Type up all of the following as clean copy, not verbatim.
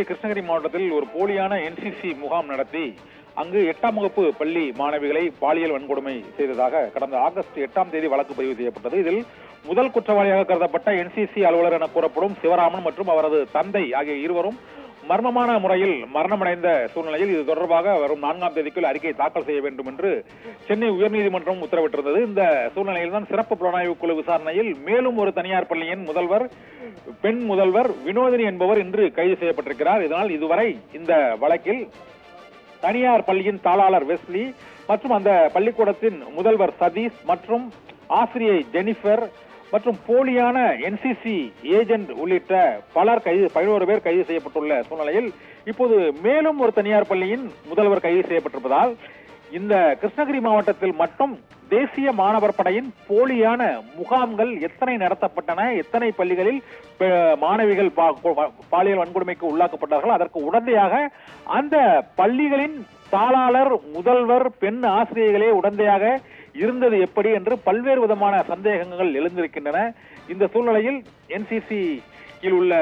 கிருஷ்ணகிரி மாவட்டத்தில் ஒரு போலியான என்சிசி முகாம் நடத்தி அங்கு 8ஆம் வகுப்பு பள்ளி மாணவிகளை பாலியல் வன்கொடுமை செய்ததாக கடந்த ஆகஸ்ட் 8ஆம் தேதி வழக்கு பதிவு செய்யப்பட்டது. இதில் முதல் குற்றவாளியாக கருதப்பட்ட என்சிசி அலுவலர் என கூறப்படும் சிவராமன் மற்றும் அவரது தந்தை ஆகிய இருவரும் மர்மமான முறையில் மரணமடைந்த சூழ்நிலையில் இது தொடர்பாக வரும் 4ஆம் தேதிக்குள் அறிக்கை தாக்கல் செய்ய வேண்டும் என்று சென்னை உயர்நீதிமன்றம் உத்தரவிட்டிருந்தது. இந்த சூழ்நிலையில் தான் சிறப்பு புலனாய்வு குழு விசாரணையில் மேலும் ஒரு தனியார் பள்ளியின் பெண் முதல்வர் வினோதினி என்பவர் இன்று கைது செய்யப்பட்டிருக்கிறார். இதனால் இதுவரை இந்த வழக்கில் தனியார் பள்ளியின் தாளாளர் வெஸ்லி மற்றும் அந்த பள்ளிக்கூடத்தின் முதல்வர் சதீஷ் மற்றும் ஆசிரியை ஜெனிஃபர் மற்றும் போலியான என்சிசி ஏஜென்ட் உள்ளிட்ட 11 பேர் கைது செய்யப்பட்டுள்ள சூழ்நிலையில் இப்போது மேலும் ஒரு தனியார் பள்ளியின் முதல்வர் கைது செய்யப்பட்டிருப்பதால் இந்த கிருஷ்ணகிரி மாவட்டத்தில் மட்டும் தேசிய மாணவர் படையின் போலியான முகாம்கள் எத்தனை நடத்தப்பட்டன, எத்தனை பள்ளிகளில் மாணவிகள் பாலியல் வன்கொடுமைக்கு உள்ளாக்கப்பட்டார்கள், அதற்கு உடந்தையாக அந்த பள்ளிகளின் தாளாளர் முதல்வர் பெண் ஆசிரியர்களே உடந்தையாக இருந்தது எப்படி என்று பல்வேறு விதமான சந்தேகங்கள் எழுந்திருக்கின்றன. இந்த சூழ்நிலையில் என்சிசி உள்ள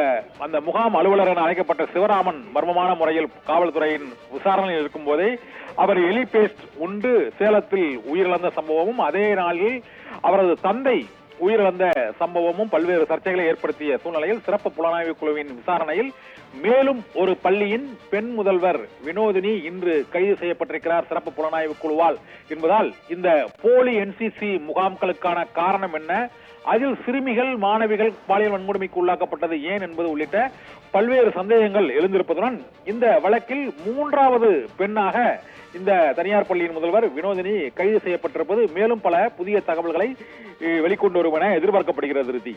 அந்த முகாம் அலுவலர் என அழைக்கப்பட்ட சிவராமன் மர்மமான முறையில் காவல்துறையின் விசாரணையில் இருக்கும் போதே அவர் எலி பேஸ்ட் உண்டு சேலத்தில் உயிரிழந்த சம்பவமும் அதே நாளில் அவரது தந்தை உயிரிழந்த சம்பவமும் பல்வேறு சர்ச்சைகளை ஏற்படுத்திய சூழ்நிலையில் சிறப்பு புலனாய்வு குழுவின் விசாரணையில் மேலும் ஒரு பள்ளியின் பெண் முதல்வர் வினோதினி இன்று கைது செய்யப்பட்டிருக்கிறார் சிறப்பு புலனாய்வு குழுவால் என்பதால் இந்த போலி என்சிசி முகாம்களுக்கான காரணம் என்ன, அதில் சிறுமிகள் மாணவிகள் பாலியல் வன்கொடுமைக்கு உள்ளாக்கப்பட்டது ஏன் என்பது உள்ளிட்ட பல்வேறு சந்தேகங்கள் எழுந்திருப்பதுடன் இந்த வழக்கில் 3வது பெண்ணாக இந்த தனியார் பள்ளியின் முதல்வர் வினோதினி கைது செய்யப்பட்டிருப்பது மேலும் பல புதிய தகவல்களை வெளிக்கொண்டு வரும் என எதிர்பார்க்கப்படுகிறது.